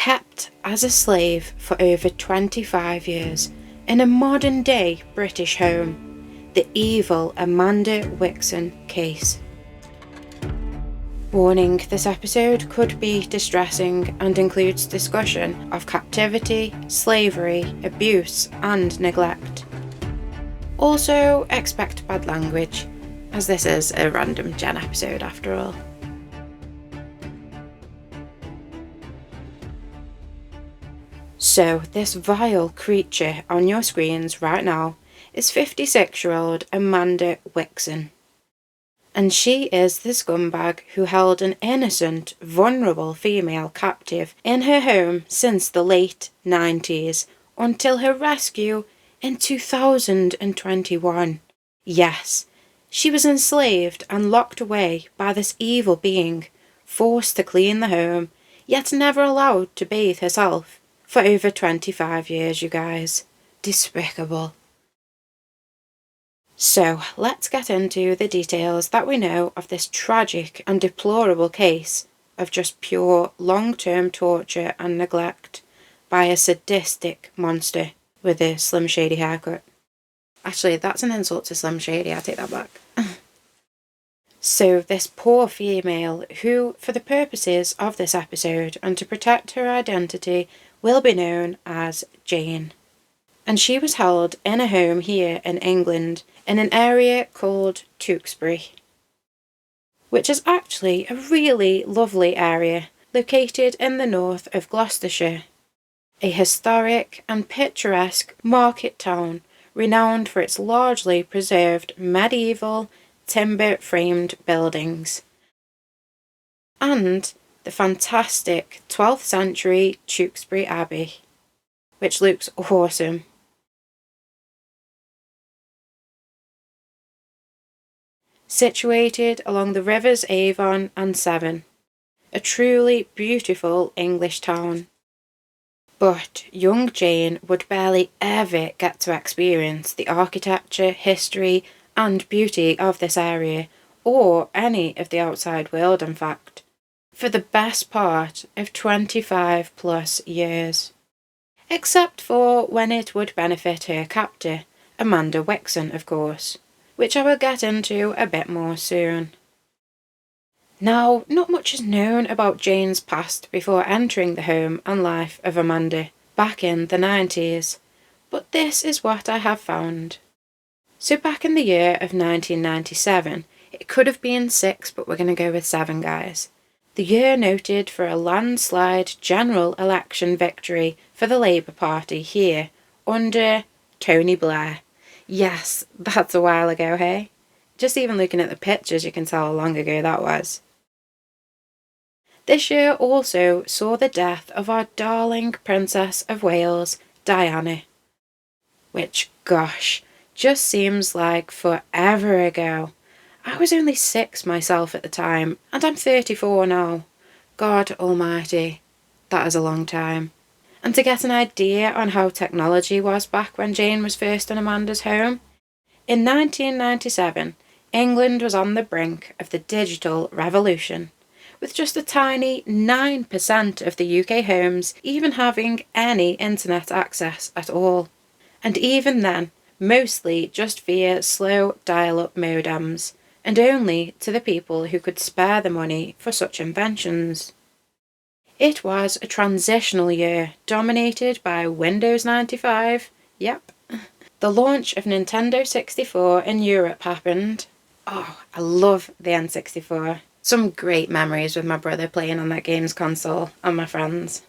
kept as a slave for over 25 years in a modern-day British home, the evil Amanda Wixon case. Warning: this episode could be distressing and includes discussion of captivity, slavery, abuse and neglect. Also expect bad language, as this is a random Gen episode after all. So this vile creature on your screens right now is 56-year-old Amanda Wixon. And she is the scumbag who held an innocent, vulnerable female captive in her home since the late 90s until her rescue in 2021. Yes, she was enslaved and locked away by this evil being, forced to clean the home, yet never allowed to bathe herself for over 25 years, you guys. Despicable. So let's get into the details that we know of this tragic and deplorable case of just pure long-term torture and neglect by a sadistic monster with a Slim Shady haircut. Actually, that's an insult to Slim Shady, I take that back. So this poor female, who for the purposes of this episode and to protect her identity will be known as Jane. And she was held in a home here in England in an area called Tewkesbury, which is actually a really lovely area located in the north of Gloucestershire, a historic and picturesque market town renowned for its largely preserved medieval timber-framed buildings and the fantastic 12th century Tewkesbury Abbey, which looks awesome. Situated along the rivers Avon and Severn, a truly beautiful English town. But young Jane would barely ever get to experience the architecture, history and beauty of this area, or any of the outside world in fact, for the best part of 25 plus years. Except for when it would benefit her captor, Amanda Wixon of course, which I will get into a bit more soon. Now, not much is known about Jane's past before entering the home and life of Amanda back in the 90s, but this is what I have found. So back in the year of 1997, it could have been 6, but we're going to go with 7, guys. The year noted for a landslide general election victory for the Labour Party here under Tony Blair. Yes, that's a while ago, hey? Just even looking at the pictures you can tell how long ago that was. This year also saw the death of our darling Princess of Wales, Diana. Which, gosh, just seems like forever ago. I was only 6 myself at the time, and I'm 34 now. God almighty, that is a long time. And to get an idea on how technology was back when Jane was first in Amanda's home, in 1997, England was on the brink of the digital revolution, with just a tiny 9% of the UK homes even having any internet access at all. And even then, mostly just via slow dial-up modems, and only to the people who could spare the money for such inventions. It was a transitional year dominated by Windows 95, yep. The launch of Nintendo 64 in Europe happened. Oh, I love the N64. Some great memories with my brother playing on that games console and my friends.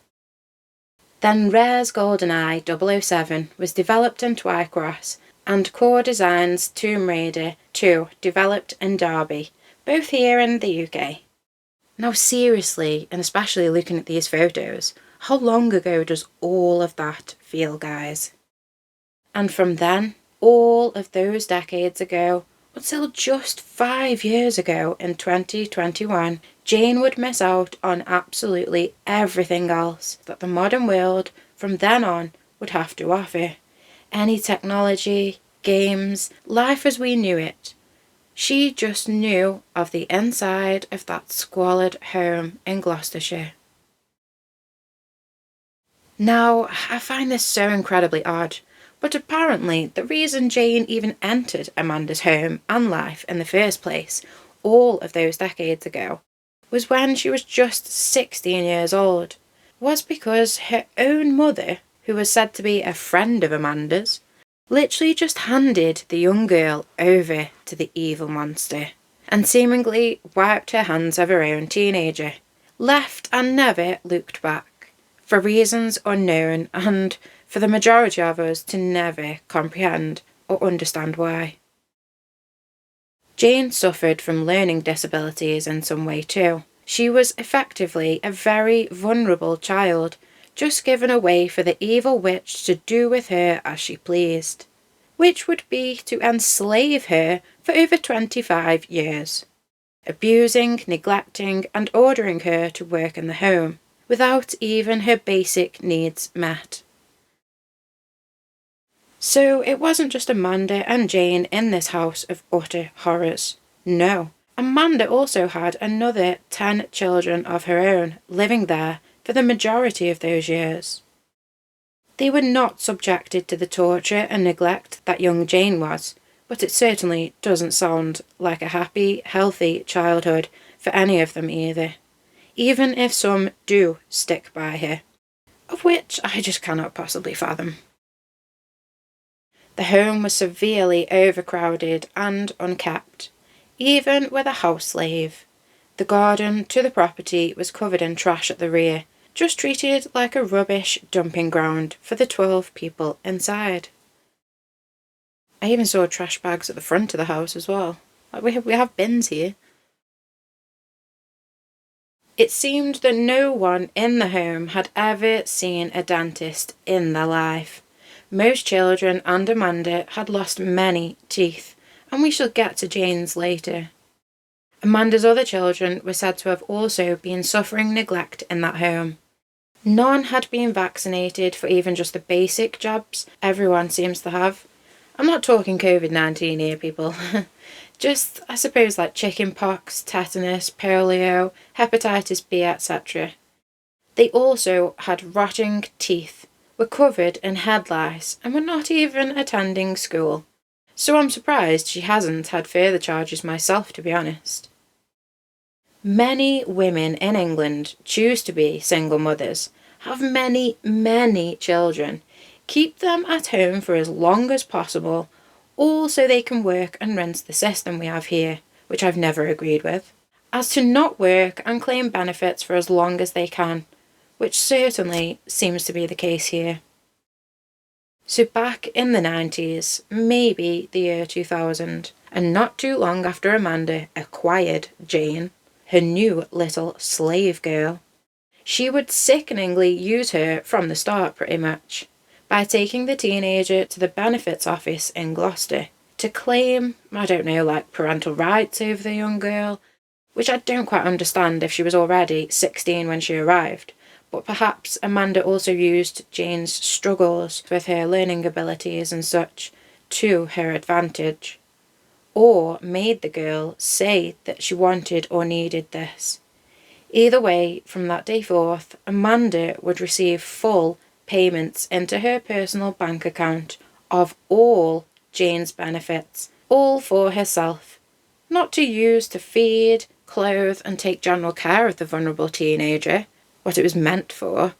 Then Rare's GoldenEye 007 was developed in Twycross, and Core Design's Tomb Raider 2 developed in Derby, both here in the UK. Now seriously, and especially looking at these photos, how long ago does all of that feel, guys? And from then, all of those decades ago, until just 5 years ago in 2021, Jane would miss out on absolutely everything else that the modern world from then on would have to offer. Any technology, games, life as we knew it. She just knew of the inside of that squalid home in Gloucestershire. Now, I find this so incredibly odd, but apparently the reason Jane even entered Amanda's home and life in the first place, all of those decades ago, was when she was just 16 years old, was because her own mother, who was said to be a friend of Amanda's, literally just handed the young girl over to the evil monster and seemingly wiped her hands of her own teenager, left and never looked back, for reasons unknown and for the majority of us to never comprehend or understand why. Jane suffered from learning disabilities in some way too. She was effectively a very vulnerable child, just given away for the evil witch to do with her as she pleased, which would be to enslave her for over 25 years, abusing, neglecting and ordering her to work in the home, without even her basic needs met. So it wasn't just Amanda and Jane in this house of utter horrors. No, Amanda also had another 10 children of her own living there for the majority of those years. They were not subjected to the torture and neglect that young Jane was, but it certainly doesn't sound like a happy, healthy childhood for any of them either, even if some do stick by her, of which I just cannot possibly fathom. The home was severely overcrowded and unkept, even with a house slave. The garden to the property was covered in trash at the rear, just treated like a rubbish dumping ground for the 12 people inside. I even saw trash bags at the front of the house as well. Like we have bins here. It seemed that no one in the home had ever seen a dentist in their life. Most children and Amanda had lost many teeth, and we shall get to Jane's later. Amanda's other children were said to have also been suffering neglect in that home. None had been vaccinated for even just the basic jabs everyone seems to have. I'm not talking COVID-19 here, people. Just, I suppose, like chickenpox, tetanus, polio, hepatitis B, etc. They also had rotting teeth, were covered in head lice, and were not even attending school. So I'm surprised she hasn't had further charges myself, to be honest. Many women in England choose to be single mothers, have many, many children, keep them at home for as long as possible, all so they can work and rinse the system we have here, which I've never agreed with, as to not work and claim benefits for as long as they can, which certainly seems to be the case here. So back in the 90s, maybe the year 2000, and not too long after Amanda acquired Jane, her new little slave girl, she would sickeningly use her from the start pretty much, by taking the teenager to the benefits office in Gloucester to claim, I don't know, like parental rights over the young girl, which I don't quite understand if she was already 16 when she arrived, but perhaps Amanda also used Jane's struggles with her learning abilities and such to her advantage, or made the girl say that she wanted or needed this. Either way, from that day forth, Amanda would receive full payments into her personal bank account of all Jane's benefits, all for herself, not to use to feed, clothe and take general care of the vulnerable teenager, what it was meant for,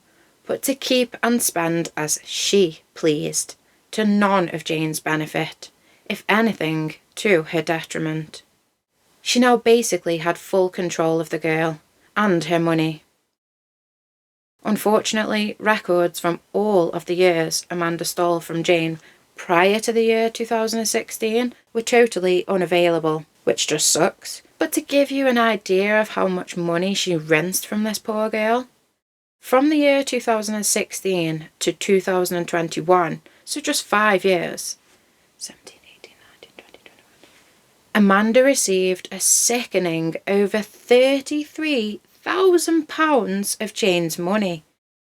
but to keep and spend as she pleased, to none of Jane's benefit, if anything, to her detriment. She now basically had full control of the girl and her money. Unfortunately, records from all of the years Amanda stole from Jane prior to the year 2016 were totally unavailable, which just sucks. But to give you an idea of how much money she rinsed from this poor girl, from the year 2016 to 2021, so just 5 years, 17, 18, 19, 20, 21, Amanda received a sickening over £33,000 of Jane's money.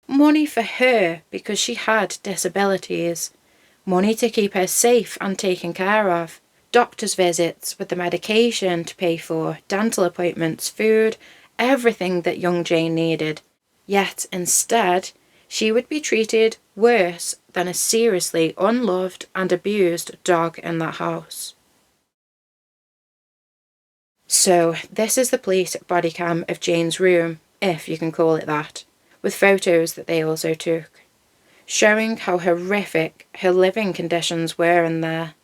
Money for her because she had disabilities. Money to keep her safe and taken care of. Doctor's visits with the medication to pay for, dental appointments, food, everything that young Jane needed. Yet instead, she would be treated worse than a seriously unloved and abused dog in that house. So this is the police body cam of Jane's room, if you can call it that, with photos that they also took, showing how horrific her living conditions were in there.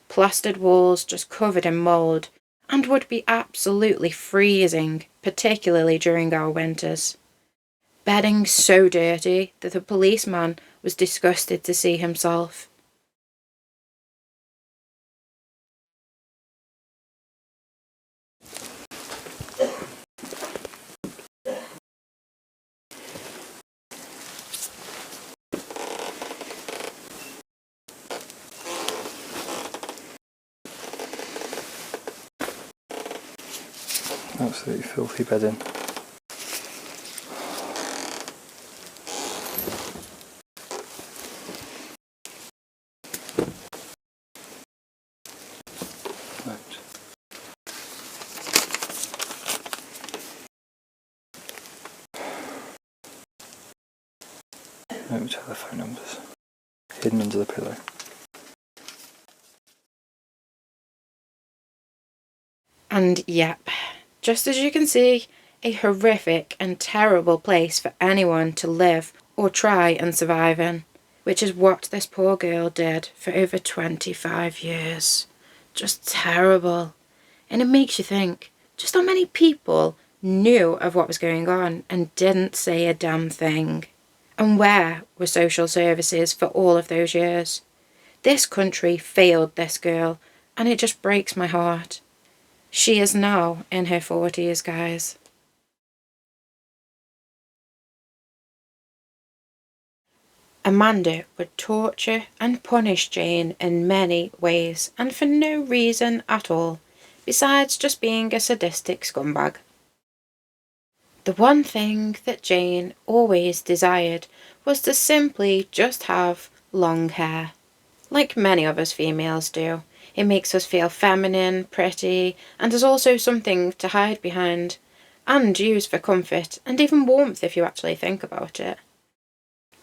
Plastered walls just covered in mould, and would be absolutely freezing, particularly during our winters. Bedding so dirty that the policeman was disgusted to see himself. Absolutely filthy bedding. No telephone numbers. Hidden under the pillow. And yep, just as you can see, a horrific and terrible place for anyone to live or try and survive in, which is what this poor girl did for over 25 years. Just terrible. And it makes you think just how many people knew of what was going on and didn't say a damn thing. And where were social services for all of those years? This country failed this girl, and it just breaks my heart. She is now in her 40s, guys. Amanda would torture and punish Jane in many ways, and for no reason at all, besides just being a sadistic scumbag. The one thing that Jane always desired was to simply just have long hair. Like many of us females do. It makes us feel feminine, pretty, and is also something to hide behind, and use for comfort, and even warmth if you actually think about it.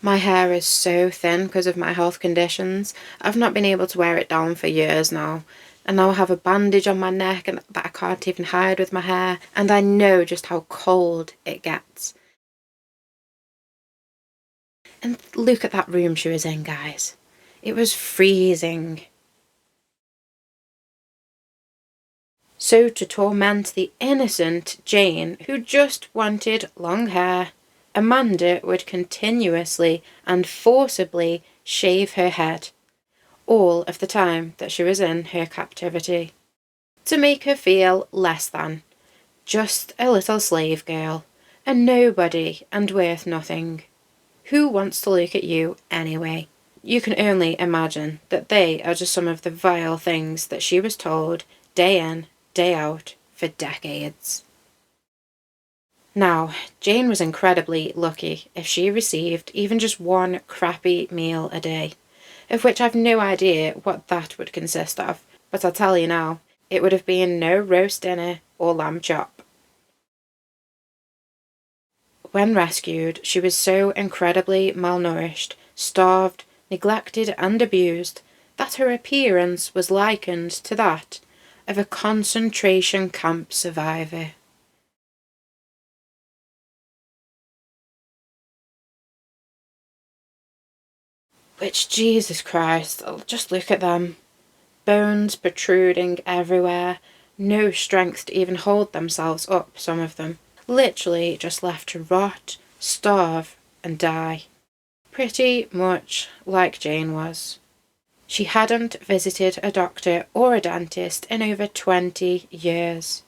My hair is so thin because of my health conditions. I've not been able to wear it down for years now, and now I have a bandage on my neck and that I can't even hide with my hair, and I know just how cold it gets. And look at that room she was in, guys. It was freezing. So to torment the innocent Jane, who just wanted long hair, Amanda would continuously and forcibly shave her head, all of the time that she was in her captivity, to make her feel less than, just a little slave girl, a nobody and worth nothing. Who wants to look at you anyway? You can only imagine that they are just some of the vile things that she was told day in, day out, for decades. Now, Jane was incredibly lucky if she received even just one crappy meal a day, of which I've no idea what that would consist of, but I'll tell you now, it would have been no roast dinner or lamb chop. When rescued, she was so incredibly malnourished, starved, neglected and abused that her appearance was likened to that of a concentration camp survivor. Which, Jesus Christ, just look at them. Bones protruding everywhere, no strength to even hold themselves up, some of them. Literally just left to rot, starve and die. Pretty much like Jane was. She hadn't visited a doctor or a dentist in over 20 years.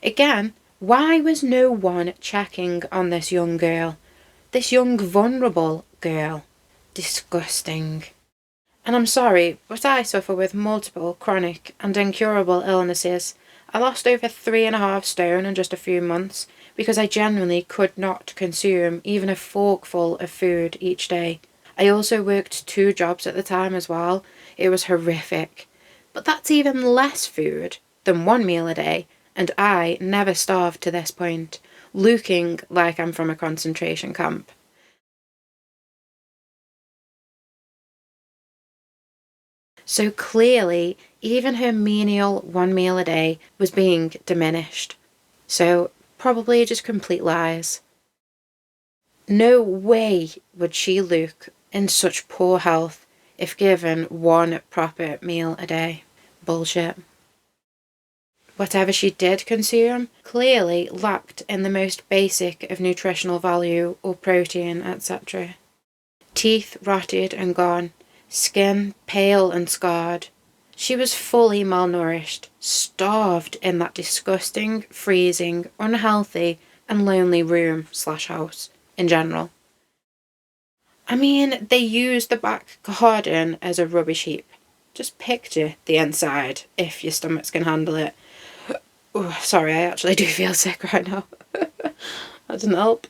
Again, why was no one checking on this young girl? This young vulnerable girl? Disgusting. And I'm sorry, but I suffer with multiple chronic and incurable illnesses. I lost over 3.5 stone in just a few months because I genuinely could not consume even a forkful of food each day. I also worked 2 jobs at the time as well. It was horrific. But that's even less food than 1 meal a day, and I never starved to this point, looking like I'm from a concentration camp. So clearly, even her menial 1 meal a day was being diminished. So probably just complete lies. No way would she look in such poor health if given 1 proper meal a day. Bullshit. Whatever she did consume clearly lacked in the most basic of nutritional value or protein, etc. Teeth rotted and gone, skin pale and scarred. She was fully malnourished, starved in that disgusting, freezing, unhealthy and lonely room/house in general. I mean, they used the back garden as a rubbish heap. Just picture the inside, if your stomachs can handle it. Oh, sorry, I actually do feel sick right now. That didn't help.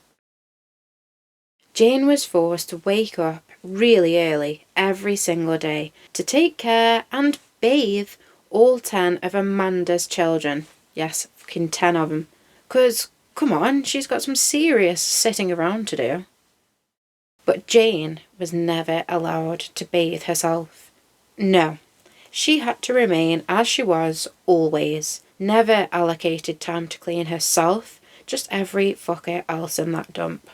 Jane was forced to wake up really early every single day to take care and bathe all 10 of Amanda's children. Yes, fucking 10 of them. 'Cause, come on, she's got some serious sitting around to do. But Jane was never allowed to bathe herself. No, she had to remain as she was always. Never allocated time to clean herself, just every fucker else in that dump.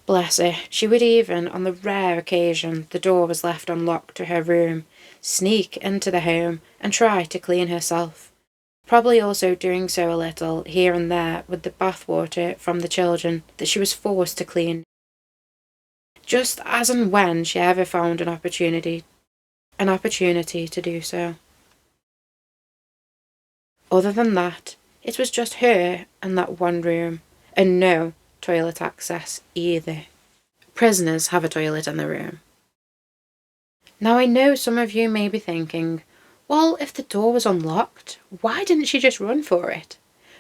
Bless her, she would even, on the rare occasion the door was left unlocked to her room, sneak into the home and try to clean herself. Probably also doing so a little here and there with the bathwater from the children that she was forced to clean. Just as and when she ever found an opportunity to do so. Other than that, it was just her and that one room, and no toilet access either. Prisoners have a toilet in their room. Now I know some of you may be thinking, well, if the door was unlocked, why didn't she just run for it?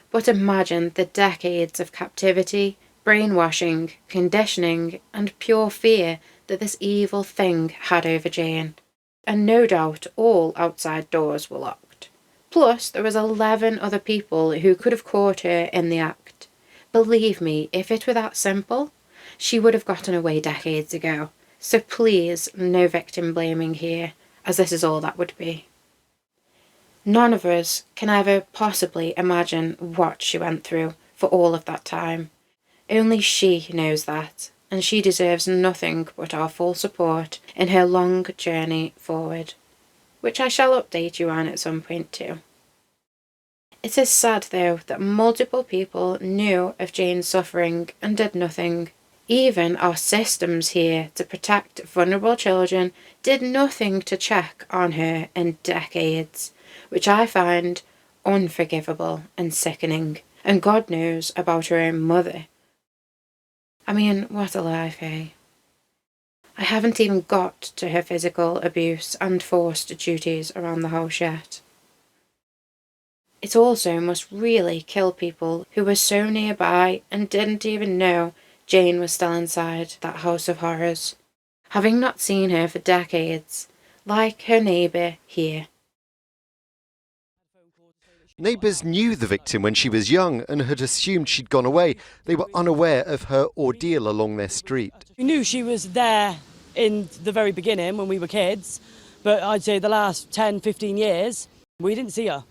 But imagine the decades of captivity, brainwashing, conditioning, and pure fear that this evil thing had over Jane. And no doubt all outside doors were locked. Plus, there was 11 other people who could have caught her in the act. Believe me, if it were that simple, she would have gotten away decades ago. So please, no victim blaming here, as this is all that would be. None of us can ever possibly imagine what she went through for all of that time. Only she knows that, and she deserves nothing but our full support in her long journey forward, which I shall update you on at some point too. It is sad though that multiple people knew of Jane's suffering and did nothing. Even our systems here to protect vulnerable children did nothing to check on her in decades, which I find unforgivable and sickening, and God knows about her own mother. I mean, what a life, eh? I haven't even got to her physical abuse and forced duties around the house yet. It also must really kill people who were so nearby and didn't even know Jane was still inside that house of horrors, having not seen her for decades, like her neighbour here. Neighbours knew the victim when she was young and had assumed she'd gone away. They were unaware of her ordeal along their street. We knew she was there in the very beginning when we were kids, but I'd say the last 10, 15 years, we didn't see her.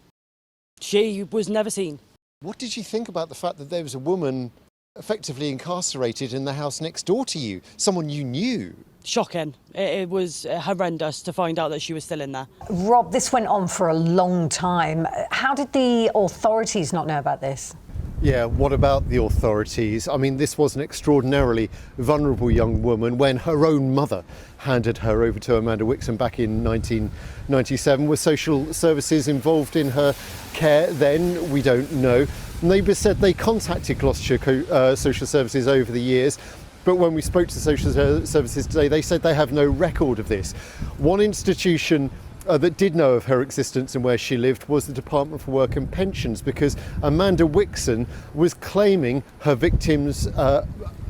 She was never seen. What did you think about the fact that there was a woman effectively incarcerated in the house next door to you, someone you knew? Shocking. It was horrendous to find out that she was still in there. Rob, this went on for a long time. How did the authorities not know about this? Yeah, what about the authorities? I mean, this was an extraordinarily vulnerable young woman when her own mother handed her over to Amanda Wixon back in 1997. Were social services involved in her care then? We don't know. Neighbours said they contacted Gloucestershire Social Services over the years, but when we spoke to social services today, they said they have no record of this. One institution that did know of her existence and where she lived was the Department for Work and Pensions, because Amanda Wixon was claiming her victims'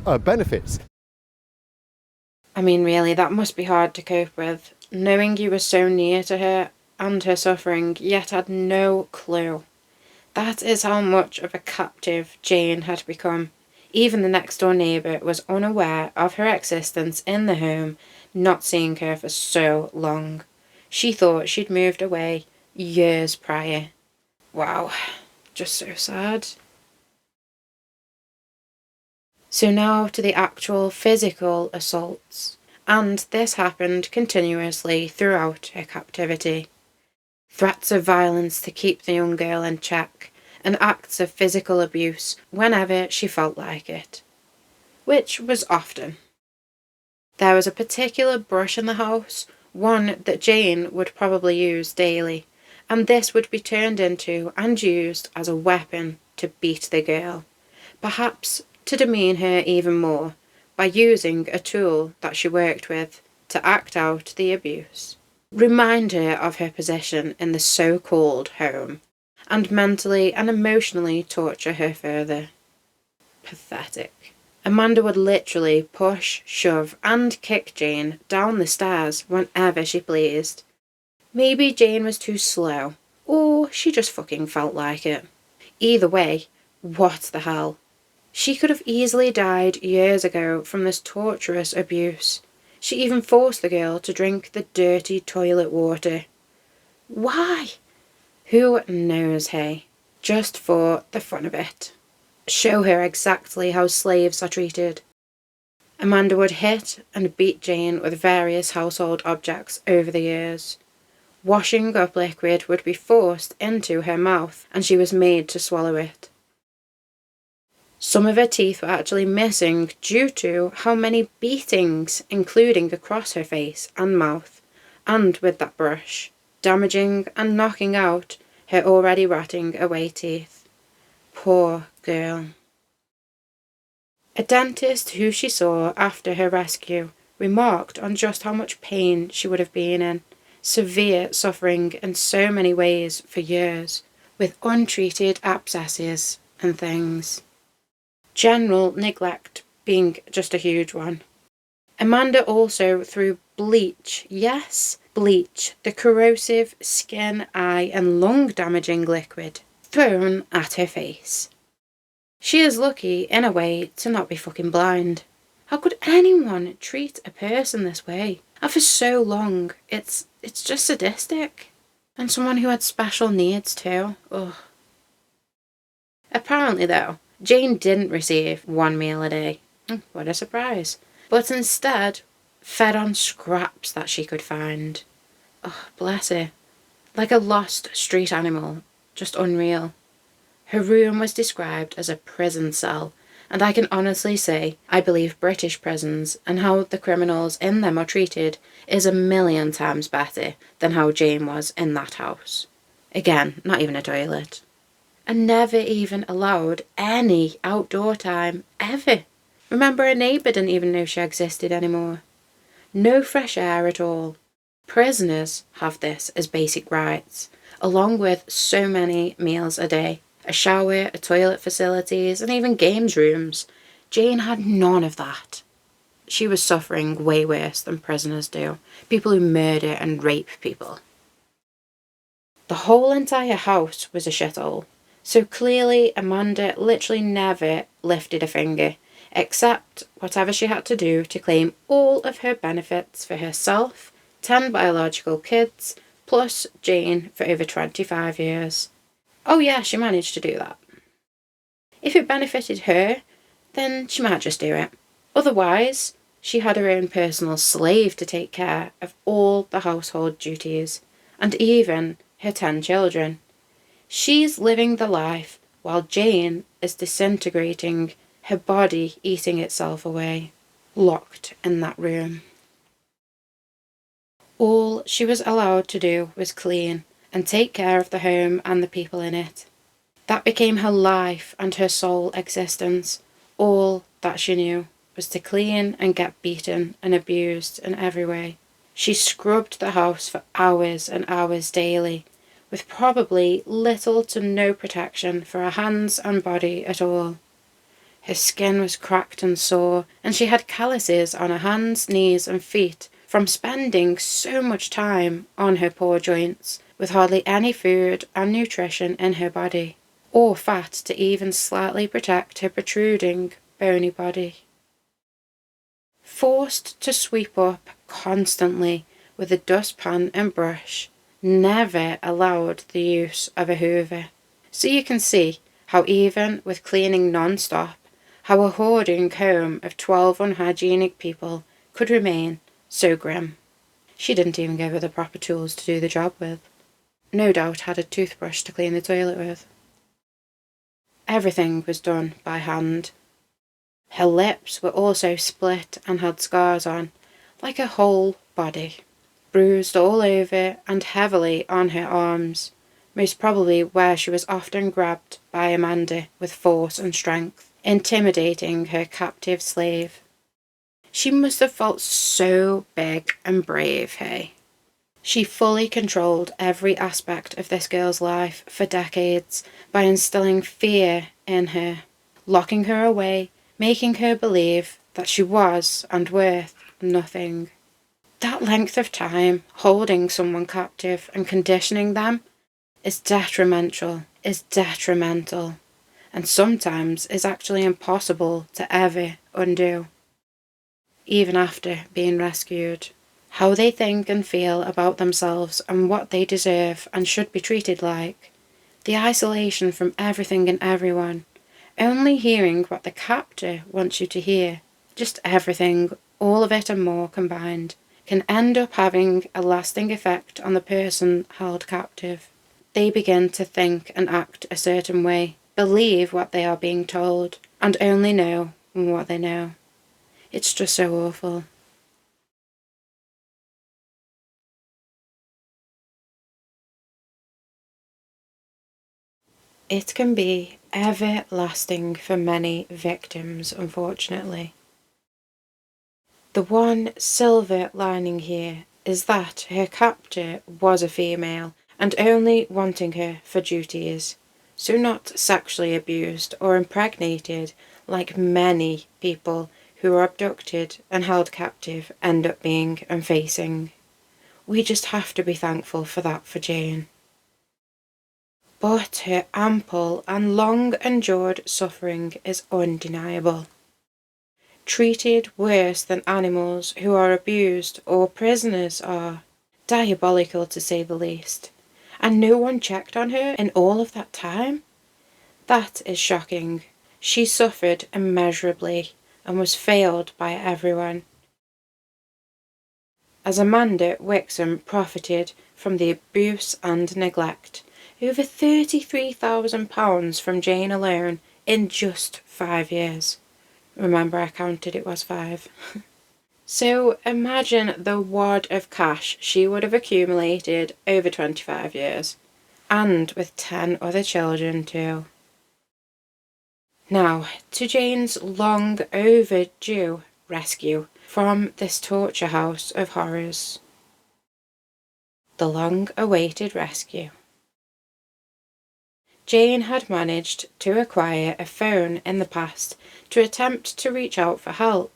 benefits. I mean, really, that must be hard to cope with, knowing you were so near to her and her suffering, yet had no clue. That is how much of a captive Jane had become. Even the next-door neighbour was unaware of her existence in the home, not seeing her for so long. She thought she'd moved away years prior. Wow, just so sad. So now to the actual physical assaults, and this happened continuously throughout her captivity. Threats of violence to keep the young girl in check, and acts of physical abuse whenever she felt like it, which was often. There was a particular brush in the house, one that Jane would probably use daily, and this would be turned into and used as a weapon to beat the girl, perhaps to demean her even more by using a tool that she worked with to act out the abuse, remind her of her position in the so-called home, and mentally and emotionally torture her further. Pathetic. Amanda would literally push, shove and kick Jane down the stairs whenever she pleased. Maybe Jane was too slow, or she just fucking felt like it. Either way, what the hell? She could have easily died years ago from this torturous abuse. She even forced the girl to drink the dirty toilet water. Why? Who knows, hey? Just for the fun of it. Show her exactly how slaves are treated. Amanda would hit and beat Jane with various household objects over the years. Washing up liquid would be forced into her mouth and she was made to swallow it. Some of her teeth were actually missing due to how many beatings, including across her face and mouth, and with that brush, damaging and knocking out her already rotting away teeth. Poor girl. A dentist who she saw after her rescue remarked on just how much pain she would have been in, severe suffering in so many ways for years, with untreated abscesses and things. General neglect being just a huge one. Amanda also threw bleach, yes, bleach, the corrosive skin, eye and lung damaging liquid, thrown at her face. She is lucky, in a way, to not be fucking blind. How could anyone treat a person this way? And for so long, it's just sadistic. And someone who had special needs too. Ugh. Apparently though, Jane didn't receive one meal a day. What a surprise. But instead, fed on scraps that she could find. Oh, bless her. Like a lost street animal. Just unreal. Her room was described as a prison cell, and I can honestly say I believe British prisons and how the criminals in them are treated is 1,000,000 times better than how Jane was in that house. Again, not even a toilet. And never even allowed any outdoor time, ever. Remember, her neighbour didn't even know she existed anymore. No fresh air at all. Prisoners have this as basic rights, along with so many meals a day, a shower, a toilet facilities, and even games rooms. Jane had none of that. She was suffering way worse than prisoners do, people who murder and rape people. The whole entire house was a shithole, so clearly Amanda literally never lifted a finger, except whatever she had to do to claim all of her benefits for herself, 10 biological kids, plus Jane for over 25 years. Oh yeah, she managed to do that. If it benefited her, then she might just do it. Otherwise, she had her own personal slave to take care of all the household duties, and even her 10 children. She's living the life while Jane is disintegrating, her body eating itself away, locked in that room. All she was allowed to do was clean and take care of the home and the people in it. That became her life and her sole existence. All that she knew was to clean and get beaten and abused in every way. She scrubbed the house for hours and hours daily, with probably little to no protection for her hands and body at all. Her skin was cracked and sore, and she had calluses on her hands, knees and feet from spending so much time on her poor joints, with hardly any food and nutrition in her body, or fat to even slightly protect her protruding, bony body. Forced to sweep up constantly with a dustpan and brush, never allowed the use of a hoover. So you can see how even with cleaning non-stop, how a hoarding home of 12 unhygienic people could remain so grim. She didn't even give her the proper tools to do the job with. No doubt had a toothbrush to clean the toilet with. Everything was done by hand. Her lips were also split and had scars on, like her whole body, bruised all over and heavily on her arms, most probably where she was often grabbed by Amanda with force and strength, intimidating her captive slave. She must have felt so big and brave, hey? She fully controlled every aspect of this girl's life for decades by instilling fear in her, locking her away, making her believe that she was and worth nothing. That length of time holding someone captive and conditioning them is detrimental, and sometimes is actually impossible to ever undo, even after being rescued. How they think and feel about themselves and what they deserve and should be treated like. The isolation from everything and everyone. Only hearing what the captor wants you to hear. Just everything, all of it and more combined, can end up having a lasting effect on the person held captive. They begin to think and act a certain way, believe what they are being told, and only know what they know. It's just so awful. It can be everlasting for many victims, unfortunately. The one silver lining here is that her captor was a female and only wanting her for duties, so not sexually abused or impregnated like many people who are abducted and held captive end up being and facing. We just have to be thankful for that for Jane. But her ample and long-endured suffering is undeniable. Treated worse than animals who are abused or prisoners are, diabolical to say the least, and no one checked on her in all of that time? That is shocking. She suffered immeasurably and was failed by everyone. As Amanda Wixon profited from the abuse and neglect, over £33,000 from Jane alone in just 5 years. Remember, I counted, it was 5. So imagine the wad of cash she would have accumulated over 25 years, and with 10 other children too. Now, to Jane's long overdue rescue from this torture house of horrors. The long-awaited rescue. Jane had managed to acquire a phone in the past to attempt to reach out for help,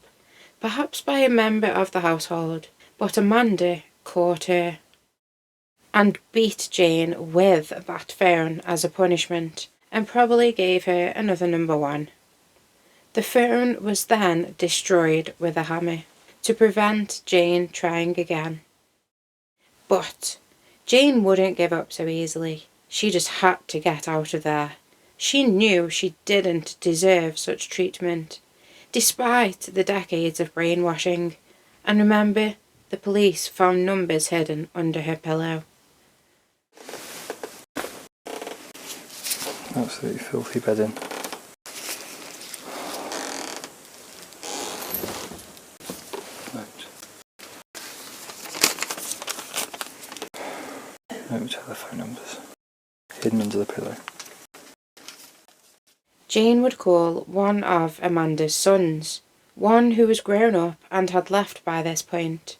perhaps by a member of the household, but Amanda caught her and beat Jane with that phone as a punishment, and probably gave her another number 1. The phone was then destroyed with a hammer to prevent Jane trying again. But Jane wouldn't give up so easily. She just had to get out of there. She knew she didn't deserve such treatment, despite the decades of brainwashing. And remember, the police found numbers hidden under her pillow. Absolutely filthy bedding. No telephone numbers. Hidden under the pillow. Jane would call one of Amanda's sons, one who was grown up and had left by this point.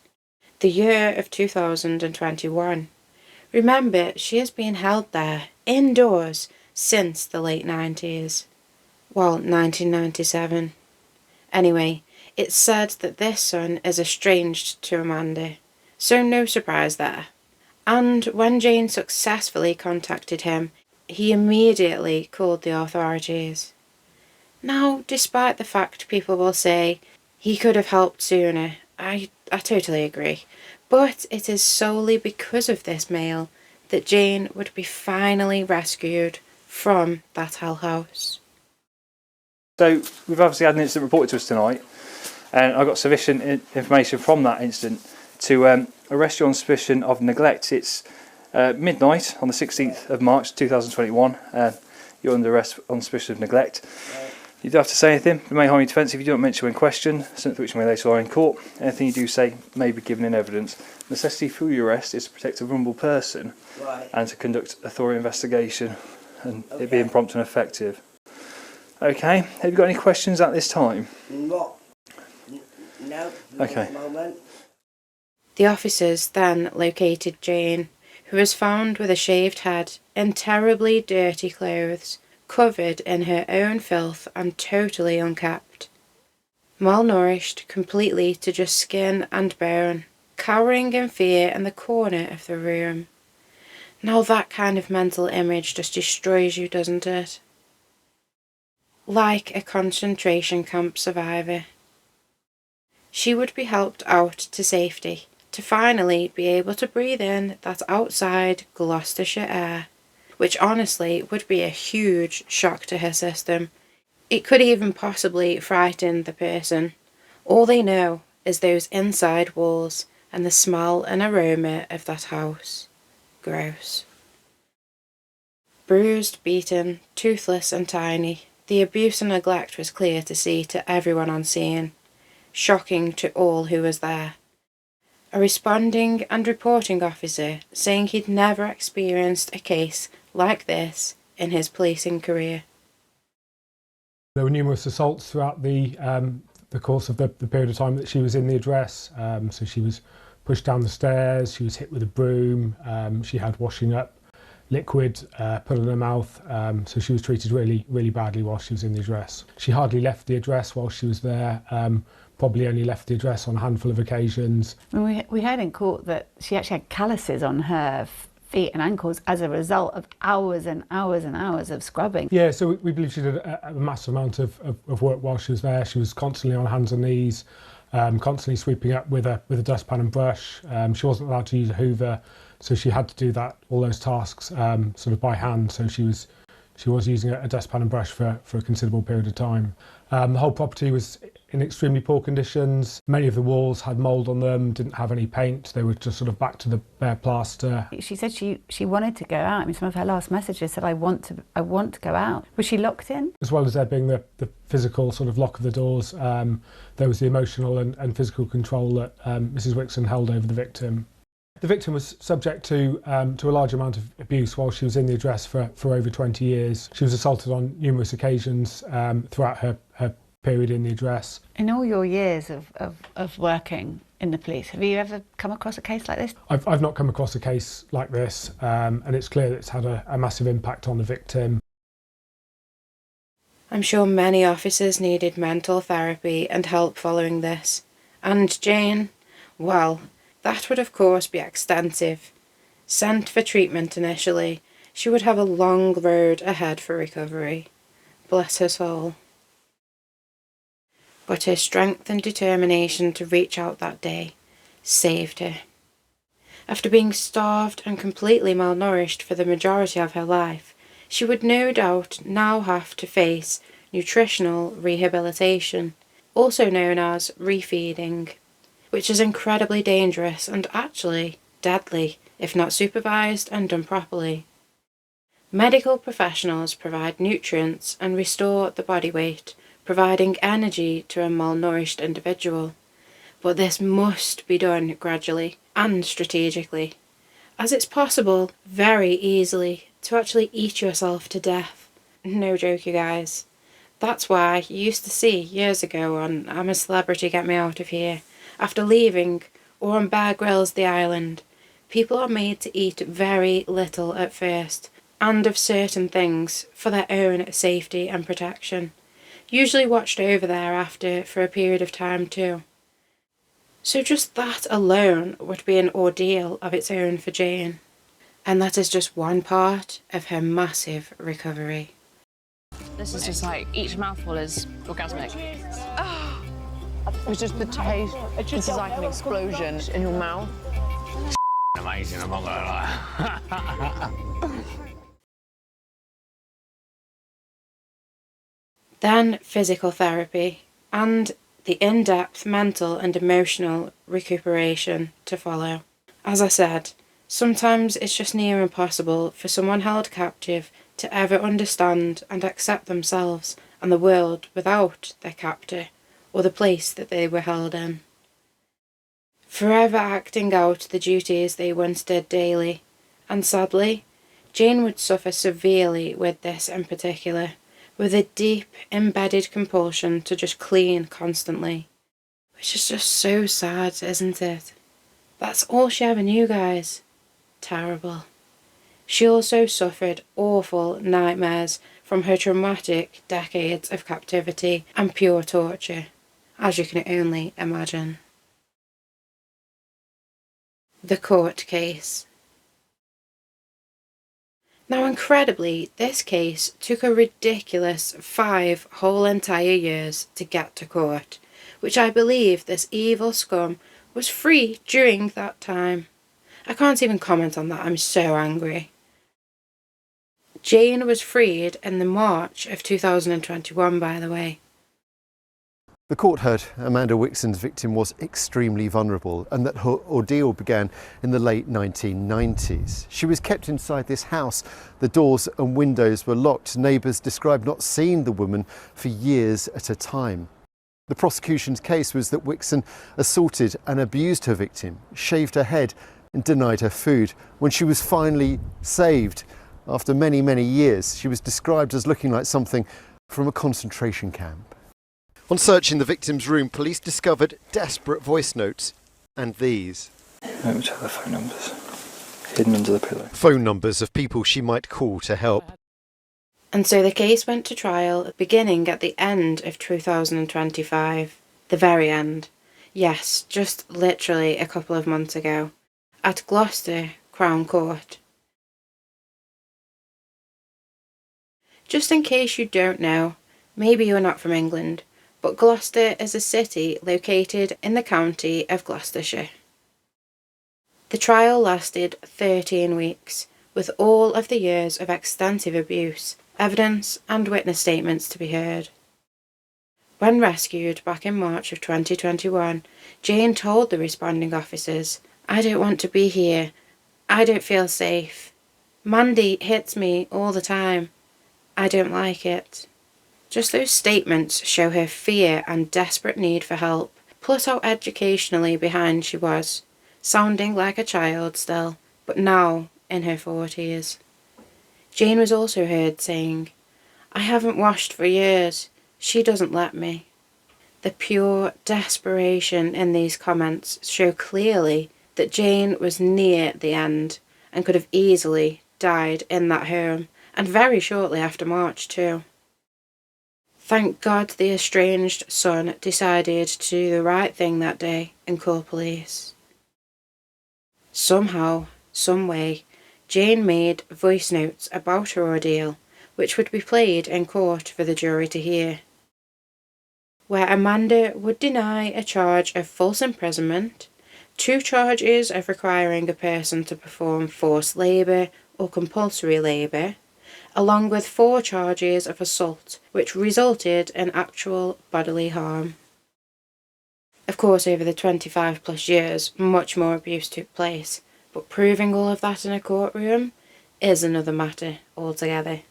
The year of 2021. Remember, she has been held there, indoors, since the late 90s. Well, 1997. Anyway, it's said that this son is estranged to Amanda, so no surprise there. And when Jane successfully contacted him, he immediately called the authorities. Now, despite the fact people will say he could have helped sooner, I totally agree, But it is solely because of this male that Jane would be finally rescued from that hell house. So we've obviously had an incident reported to us tonight, and I got sufficient information from that incident to arrest you on suspicion of neglect. It's midnight on the 16th of March 2021. You're under arrest on suspicion of neglect. You don't have to say anything. It may harm your defence if you don't mention when questioned, something which may later lie in court. Anything you do say may be given in evidence. Necessity for your arrest is to protect a vulnerable person and to conduct a thorough investigation, and it being prompt and effective. Okay, have you got any questions at this time? No, Okay. at the moment. The officers then located Jane, who was found with a shaved head, in terribly dirty clothes, covered in her own filth and totally unkempt. Malnourished completely to just skin and bone, cowering in fear in the corner of the room. Now that kind of mental image just destroys you, doesn't it? Like a concentration camp survivor. She would be helped out to safety, to finally be able to breathe in that outside Gloucestershire air, which honestly would be a huge shock to her system. It could even possibly frighten the person. All they know is those inside walls and the smell and aroma of that house. Gross. Bruised, beaten, toothless and tiny, the abuse and neglect was clear to see to everyone on scene. Shocking to all who was there. A responding and reporting officer saying he'd never experienced a case like this in his policing career. There were numerous assaults throughout the course of the period of time that she was in the address. So she was pushed down the stairs, she was hit with a broom, she had washing up liquid put in her mouth, so she was treated really, really badly while she was in the address. She hardly left the address while she was there, probably only left the address on a handful of occasions. We heard in court that she actually had calluses on her feet and ankles as a result of hours and hours and hours of scrubbing. Yeah, so we believe she did a massive amount of work while she was there. She was constantly on hands and knees, constantly sweeping up with a dustpan and brush. She wasn't allowed to use a hoover, so she had to do all those tasks sort of by hand. So she was using a dustpan and brush for a considerable period of time. The whole property was in extremely poor conditions. Many of the walls had mould on them, didn't have any paint. They were just sort of back to the bare plaster. She said she wanted to go out. I mean, some of her last messages said, I want to go out. Was she locked in? As well as there being the physical sort of lock of the doors, there was the emotional and physical control that Mrs. Wixon held over the victim. The victim was subject to a large amount of abuse while she was in the address for over 20 years. She was assaulted on numerous occasions throughout her period in the address. In all your years of working in the police, have you ever come across a case like this? I've not come across a case like this, and it's clear that it's had a massive impact on the victim. I'm sure many officers needed mental therapy and help following this. And Jane, well, that would of course be extensive. Sent for treatment initially, she would have a long road ahead for recovery. Bless her soul. But her strength and determination to reach out that day saved her. After being starved and completely malnourished for the majority of her life, she would no doubt now have to face nutritional rehabilitation, also known as refeeding, which is incredibly dangerous and actually deadly if not supervised and done properly. Medical professionals provide nutrients and restore the body weight, providing energy to a malnourished individual. But this must be done gradually and strategically, as it's possible very easily to actually eat yourself to death. No joke, you guys. That's why you used to see years ago on I'm a Celebrity, Get Me Out of Here, after leaving, or on Bear Grylls The Island, people are made to eat very little at first, and of certain things for their own safety and protection, usually watched over thereafter for a period of time too. So just that alone would be an ordeal of its own for Jane, and that is just one part of her massive recovery. This is just like, each mouthful is orgasmic. I It's just the taste. It's just like an explosion in your mouth. Amazing, I'm not gonna lie. Then physical therapy and the in-depth mental and emotional recuperation to follow. As I said, sometimes it's just near impossible for someone held captive to ever understand and accept themselves and the world without their captor or the place that they were held in. Forever acting out the duties they once did daily, and sadly, Jane would suffer severely with this in particular, with a deep, embedded compulsion to just clean constantly. Which is just so sad, isn't it? That's all she ever knew, guys. Terrible. She also suffered awful nightmares from her traumatic decades of captivity and pure torture, as you can only imagine. The court case. Now, incredibly, this case took a ridiculous 5 whole entire years to get to court, which I believe this evil scum was free during that time. I can't even comment on that, I'm so angry. Jane was freed in the March of 2021, by the way. The court heard Amanda Wixon's victim was extremely vulnerable and that her ordeal began in the late 1990s. She was kept inside this house. The doors and windows were locked. Neighbours described not seeing the woman for years at a time. The prosecution's case was that Wixon assaulted and abused her victim, shaved her head and denied her food. When she was finally saved, after many, many years, she was described as looking like something from a concentration camp. On searching the victim's room, police discovered desperate voice notes and these. Which are the phone numbers? Hidden under the pillow. Phone numbers of people she might call to help. And so the case went to trial beginning at the end of 2025. The very end. Yes, just literally a couple of months ago. At Gloucester Crown Court. Just in case you don't know, maybe you're not from England, but Gloucester is a city located in the county of Gloucestershire. The trial lasted 13 weeks, with all of the years of extensive abuse, evidence and witness statements to be heard. When rescued back in March of 2021, Jane told the responding officers, "I don't want to be here. I don't feel safe. Mandy hits me all the time. I don't like it." Just those statements show her fear and desperate need for help, plus how educationally behind she was, sounding like a child still, but now in her 40s. Jane was also heard saying, "I haven't washed for years. She doesn't let me." The pure desperation in these comments show clearly that Jane was near the end and could have easily died in that home, and very shortly after March too. Thank God the estranged son decided to do the right thing that day and call police. Somehow, some way, Jane made voice notes about her ordeal, which would be played in court for the jury to hear, where Amanda would deny a charge of false imprisonment, 2 charges of requiring a person to perform forced labour or compulsory labour, along with 4 charges of assault, which resulted in actual bodily harm. Of course, over the 25 plus years, much more abuse took place, but proving all of that in a courtroom is another matter altogether.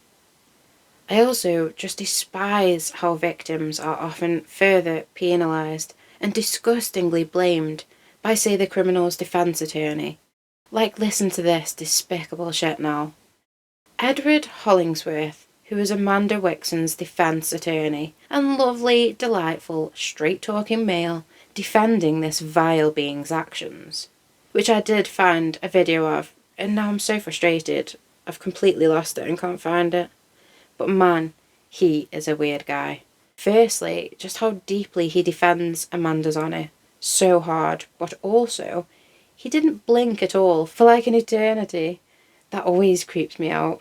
I also just despise how victims are often further penalised and disgustingly blamed by, say, the criminal's defence attorney. Like, listen to this despicable shit now. Edward Hollingsworth, who was Amanda Wixon's defence attorney, and lovely, delightful, straight-talking male defending this vile being's actions, which I did find a video of, and now I'm so frustrated, I've completely lost it and can't find it. But man, he is a weird guy. Firstly, just how deeply he defends Amanda's honour, so hard, but also, he didn't blink at all for like an eternity. That always creeps me out.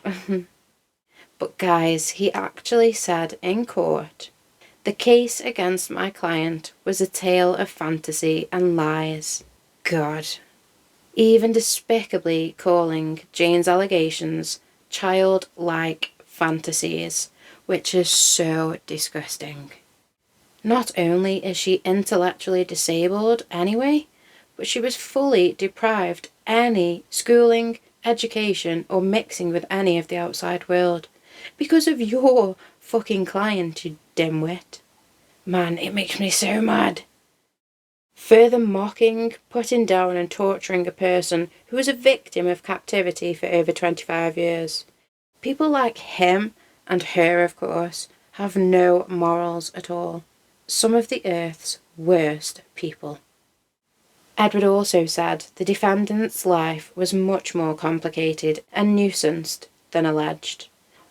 But guys, he actually said in court The case against my client was a tale of fantasy and lies. God. Even despicably calling Jane's allegations childlike fantasies, which is so disgusting. Not only is she intellectually disabled anyway, but she was fully deprived any schooling, education, or mixing with any of the outside world because of your fucking client, you dimwit. Man, it makes me so mad. Further mocking, putting down and torturing a person who was a victim of captivity for over 25 years. People like him, and her of course, have no morals at all. Some of the earth's worst people. Edward also said the defendant's life was much more complicated and nuisanced than alleged.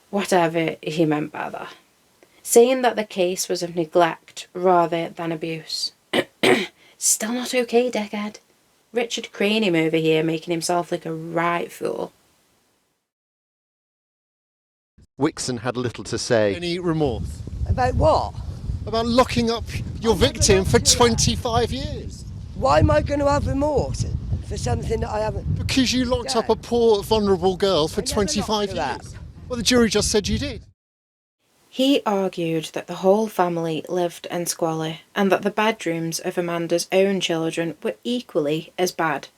Whatever he meant by that. Saying that the case was of neglect rather than abuse. Still not okay, dickhead. Richard Crane over here making himself look a right fool. Wixon had little to say. Any remorse? About what? About locking up your victim for 25 years. Why am I going to have remorse for something that I haven't? Because you locked up a poor, vulnerable girl for 25 years. Well, the jury just said you did. He argued that the whole family lived in squalor and that the bedrooms of Amanda's own children were equally as bad.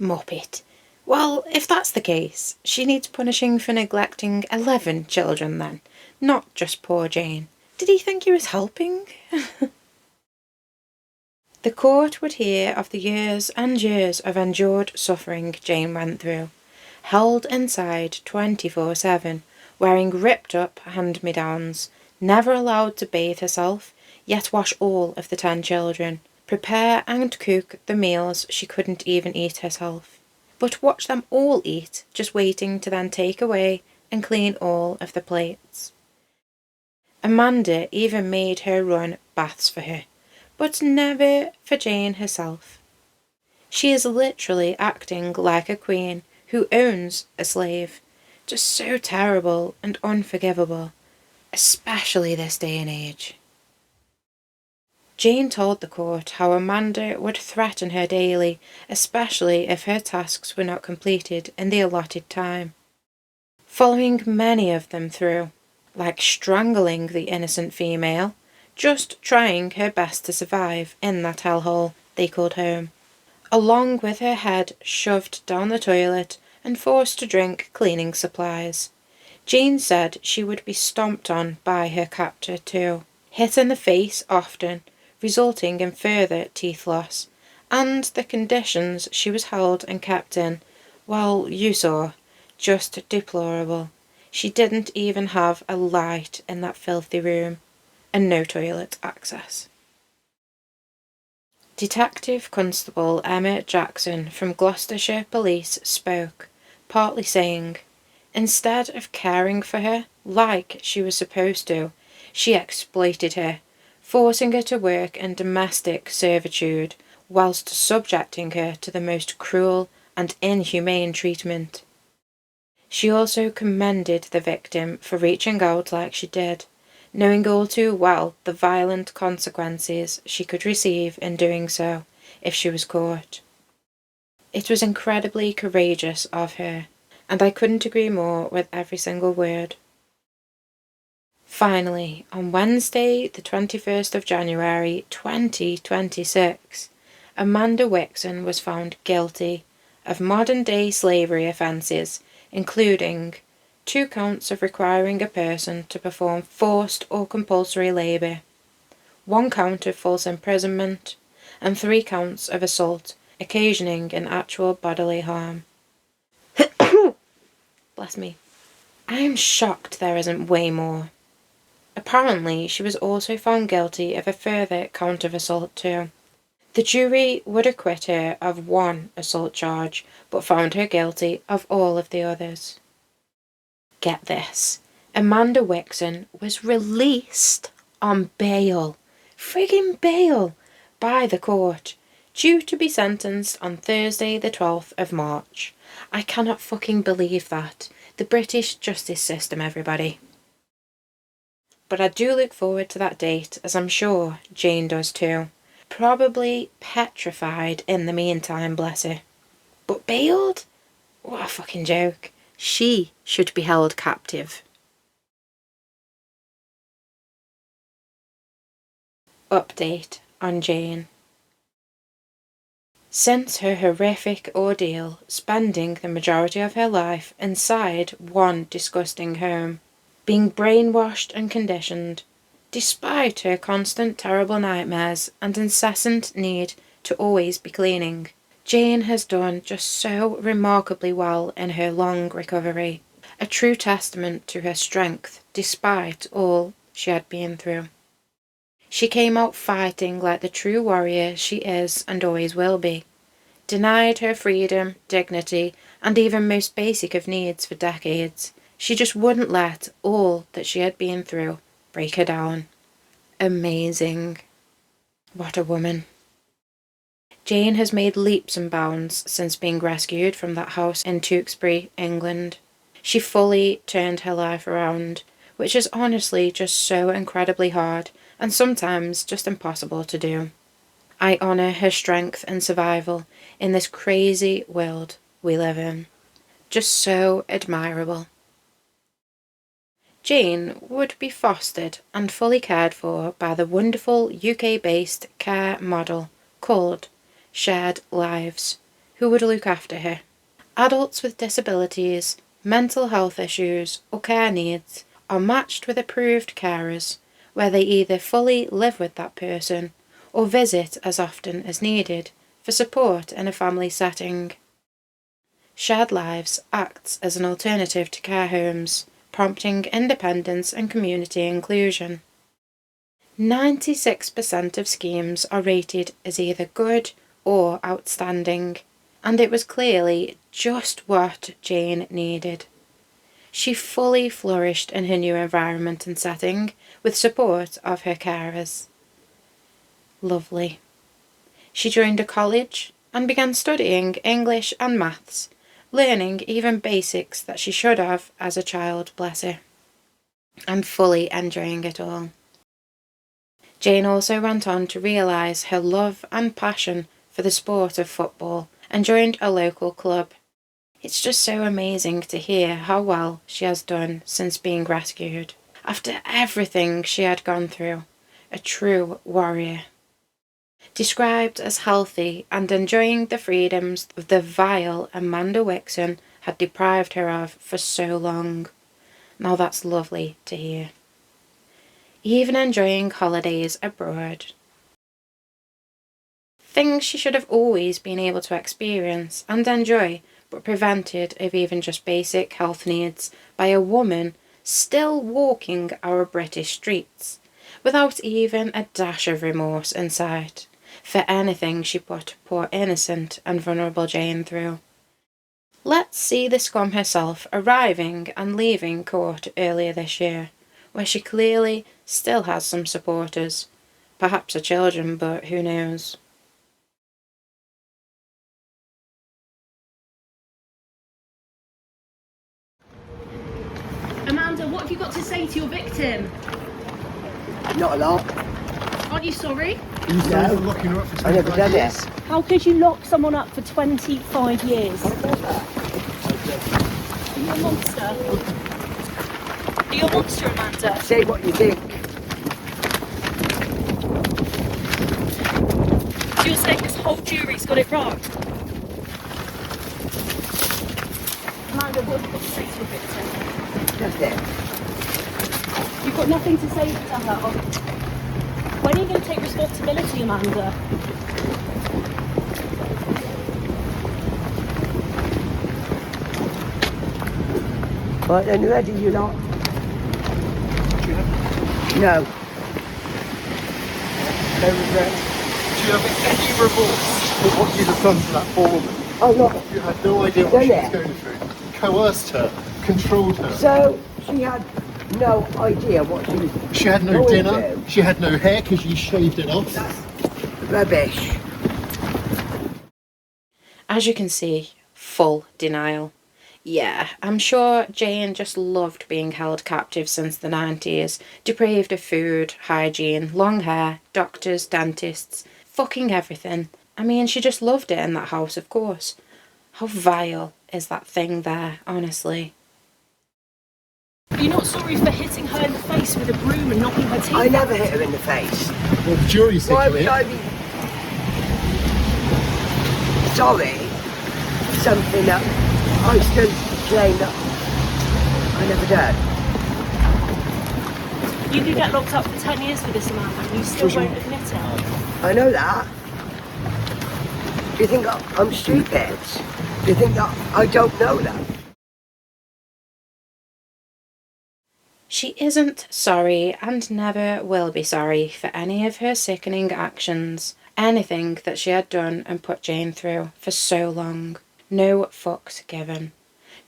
Muppet. Well, if that's the case, she needs punishing for neglecting 11 children then, not just poor Jane. Did he think he was helping? The court would hear of the years and years of endured suffering Jane went through, held inside 24/7, wearing ripped-up hand-me-downs, never allowed to bathe herself, yet wash all of the 10 children, prepare and cook the meals she couldn't even eat herself, but watch them all eat, just waiting to then take away and clean all of the plates. Amanda even made her run baths for her, but never for Jane herself. She is literally acting like a queen who owns a slave. Just so terrible and unforgivable, especially this day and age. Jane told the court how Amanda would threaten her daily, especially if her tasks were not completed in the allotted time, following many of them through, like strangling the innocent female, just trying her best to survive in that hellhole they called home, along with her head shoved down the toilet and forced to drink cleaning supplies. Jane said she would be stomped on by her captor too, hit in the face often, resulting in further teeth loss, and the conditions she was held and kept in, well, you saw, just deplorable. She didn't even have a light in that filthy room, and no toilet access. Detective Constable Emma Jackson from Gloucestershire Police spoke, partly saying, instead of caring for her like she was supposed to, she exploited her, forcing her to work in domestic servitude whilst subjecting her to the most cruel and inhumane treatment. She also commended the victim for reaching out like she did, knowing all too well the violent consequences she could receive in doing so if she was caught. It was incredibly courageous of her, and I couldn't agree more with every single word. Finally, on Wednesday, the 21st of January 2026, Amanda Wixon was found guilty of modern-day slavery offences, including 2 counts of requiring a person to perform forced or compulsory labour, 1 count of false imprisonment, and 3 counts of assault occasioning an actual bodily harm. Bless me. I am shocked there isn't way more. Apparently, she was also found guilty of a further count of assault too. The jury would acquit her of 1 assault charge, but found her guilty of all of the others. Get this, Amanda Wixon was released on bail, friggin' bail, by the court, due to be sentenced on Thursday the 12th of March. I cannot fucking believe that. The British justice system, everybody. but I do look forward to that date, as I'm sure Jane does too. Probably petrified in the meantime, bless her. But bailed? What a fucking joke. She should be held captive. Update on Jane. Since her horrific ordeal, spending the majority of her life inside one disgusting home, being brainwashed and conditioned, despite her constant terrible nightmares and incessant need to always be cleaning, Jane has done just so remarkably well in her long recovery, a true testament to her strength despite all she had been through. She came out fighting like the true warrior she is and always will be, denied her freedom, dignity, and even most basic of needs for decades. She just wouldn't let all that she had been through break her down. Amazing. What a woman. Jane has made leaps and bounds since being rescued from that house in Tewkesbury, England. She fully turned her life around, which is honestly just so incredibly hard and sometimes just impossible to do. I honour her strength and survival in this crazy world we live in. Just so admirable. Jane would be fostered and fully cared for by the wonderful UK-based care model called Shared Lives, who would look after her. Adults with disabilities, mental health issues or care needs are matched with approved carers, where they either fully live with that person or visit as often as needed for support in a family setting. Shared Lives acts as an alternative to care homes, prompting independence and community inclusion. 96% of schemes are rated as either good or outstanding, and it was clearly just what Jane needed. She fully flourished in her new environment and setting, with support of her carers. Lovely. She joined a college and began studying English and maths, learning even basics that she should have as a child, bless her, and fully enjoying it all. Jane also went on to realise her love and passion for the sport of football and joined a local club. It's just so amazing to hear how well she has done since being rescued. After everything she had gone through, a true warrior. Described as healthy and enjoying the freedoms the vile Amanda Wixon had deprived her of for so long. Now that's lovely to hear. Even enjoying holidays abroad. Things she should have always been able to experience and enjoy, but prevented of even just basic health needs by a woman still walking our British streets, without even a dash of remorse in sight for anything she put poor innocent and vulnerable Jane through. Let's see the scum herself arriving and leaving court earlier this year, where she clearly still has some supporters, perhaps her children, but who knows. Amanda, what have you got to say to your victim? Not a lot. Aren't you sorry? Are you sorry for locking her up for I never 25 done years? it. How could you lock someone up for 25 years? Are you a monster? Are you a monster, Amanda? Say what you think. So you're saying this whole jury's got it wrong? Amanda, what have you got to say to your victim? That's it. You've got nothing to say to her. When are you going to take responsibility, Amanda? Right then, ready you lot? No. No regret. Do you have any remorse for what you'd have done to that poor woman? Oh, not. You had no idea what she was going through. Coerced her, controlled her. So, she had no idea what she was She had no going dinner, through. she had no hair because you shaved it off. That's rubbish. As you can see, full denial. Yeah, I'm sure Jane just loved being held captive since the 90s, deprived of food, hygiene, long hair, doctors, dentists, fucking everything. I mean, she just loved it in that house, of course. How vile is that thing there, honestly? You're not sorry for hitting her in the face with a broom and knocking her teeth I never out? hit her in the face. Well, the jury said Why you would hit. I be sorry for something that I still claim that I never did? You could get locked up for 10 years for this, Amanda, and you still won't admit it. I know that. Do you think I'm stupid? Do you think that I don't know that? She isn't sorry and never will be sorry for any of her sickening actions, anything that she had done and put Jane through for so long. No fucks given.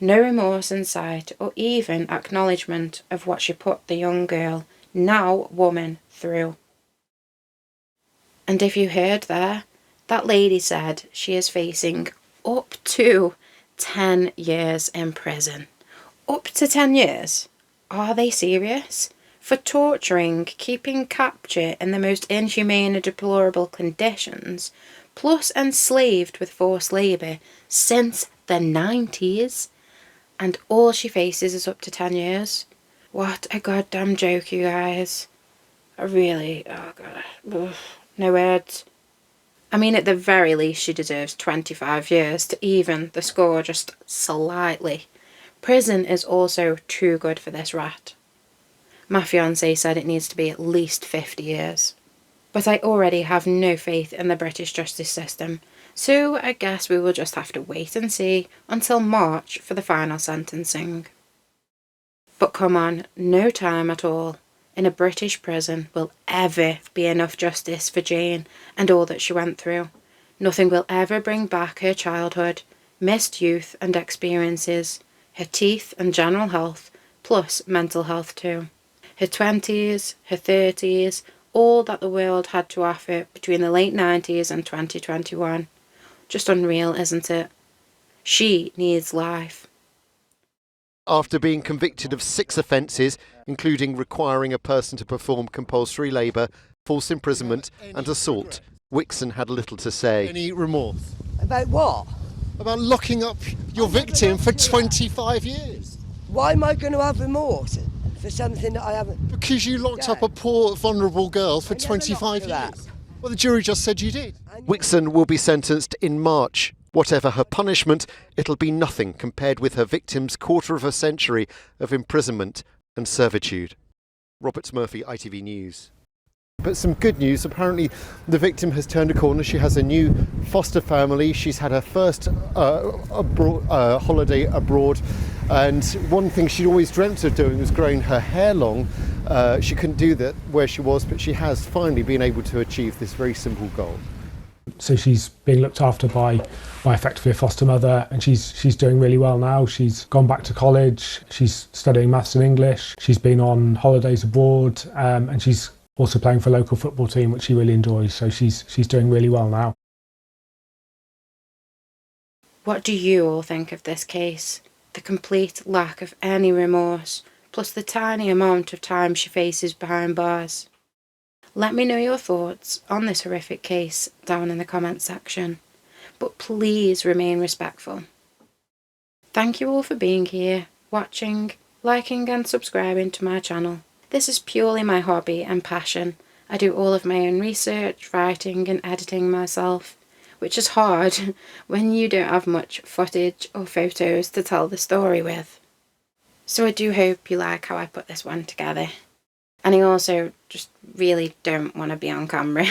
No remorse in sight or even acknowledgement of what she put the young girl, now woman, through. And if you heard there, that lady said she is facing up to 10 years in prison. Up to 10 years? Are they serious? For torturing, keeping capture in the most inhumane and deplorable conditions, plus enslaved with forced labour since the 90s? And all she faces is up to 10 years? What a goddamn joke, you guys. I really, oh god, ugh, no words. I mean, at the very least, she deserves 25 years to even the score just slightly. Prison is also too good for this rat. My fiancé said it needs to be at least 50 years. But I already have no faith in the British justice system, so I guess we will just have to wait and see until March for the final sentencing. But come on, no time at all in a British prison will ever be enough justice for Jane and all that she went through. Nothing will ever bring back her childhood, missed youth and experiences, her teeth and general health, plus mental health too. Her 20s, her 30s, all that the world had to offer between the late 90s and 2021. Just unreal, isn't it? She needs life. After being convicted of 6 offences, including requiring a person to perform compulsory labour, false imprisonment and assault, Wixon had little to say. Any remorse? About what? About locking up your victim for 25 years. Why am I going to have remorse for something that I haven't? Because you locked up a poor, vulnerable girl for 25 years. Well, the jury just said you did. Wixon will be sentenced in March. Whatever her punishment, it'll be nothing compared with her victim's quarter of a century of imprisonment and servitude. Robert Murphy, ITV News. But some good news, apparently the victim has turned a corner. She has a new foster family. She's had her first holiday abroad. And one thing she'd always dreamt of doing was growing her hair long. She couldn't do that where she was, but she has finally been able to achieve this very simple goal. So she's being looked after by effectively a foster mother, and she's doing really well now. She's gone back to college, she's studying maths and English, she's been on holidays abroad, and she's also playing for a local football team, which she really enjoys. So she's doing really well now. What do you all think of this case? The complete lack of any remorse, plus the tiny amount of time she faces behind bars. Let me know your thoughts on this horrific case down in the comments section, but please remain respectful. Thank you all for being here, watching, liking and subscribing to my channel. This is purely my hobby and passion. I do all of my own research, writing and editing myself, which is hard when you don't have much footage or photos to tell the story with. So I do hope you like how I put this one together. And I also just really don't want to be on camera,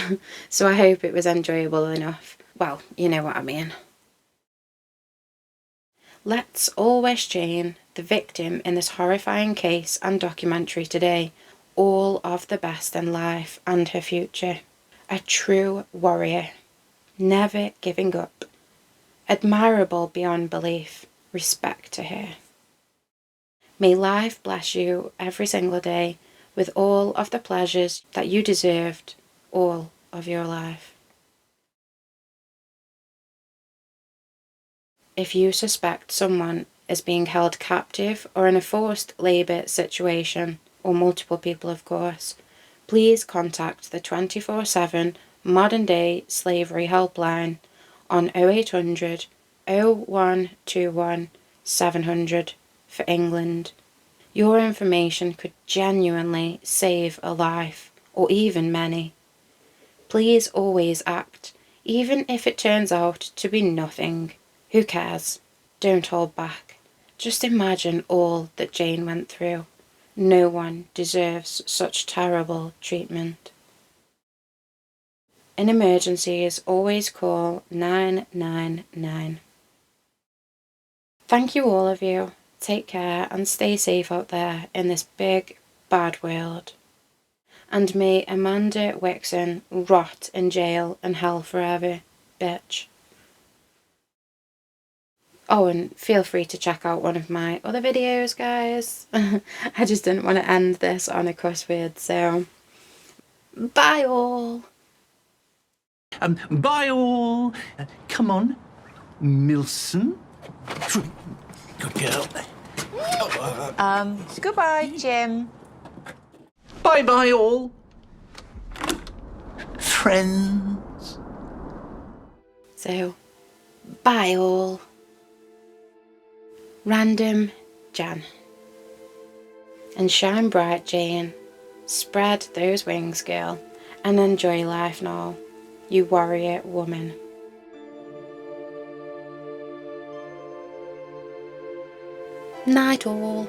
so I hope it was enjoyable enough. Well, you know what I mean. Let's all wish Jane, the victim in this horrifying case and documentary today, all of the best in life and her future. A true warrior, never giving up. Admirable beyond belief. Respect to her. May life bless you every single day with all of the pleasures that you deserved all of your life. If you suspect someone is being held captive or in a forced labour situation, or multiple people of course, please contact the 24/7 Modern Day Slavery Helpline on 0800 0121 700 for England. Your information could genuinely save a life, or even many. Please always act, even if it turns out to be nothing. Who cares? Don't hold back. Just imagine all that Jane went through. No one deserves such terrible treatment. In emergencies, always call 999. Thank you, all of you. Take care and stay safe out there in this big, bad world. And may Amanda Wixon rot in jail and hell forever, bitch. Oh, and feel free to check out one of my other videos, guys. I just didn't want to end this on a cuss word, so bye all. Bye all. Come on, Milson. Good girl. Goodbye, Jim. Bye all. Friends. So, bye all. Random Jan. And shine bright, Jane. Spread those wings, girl, and enjoy life now, you warrior woman. Night all.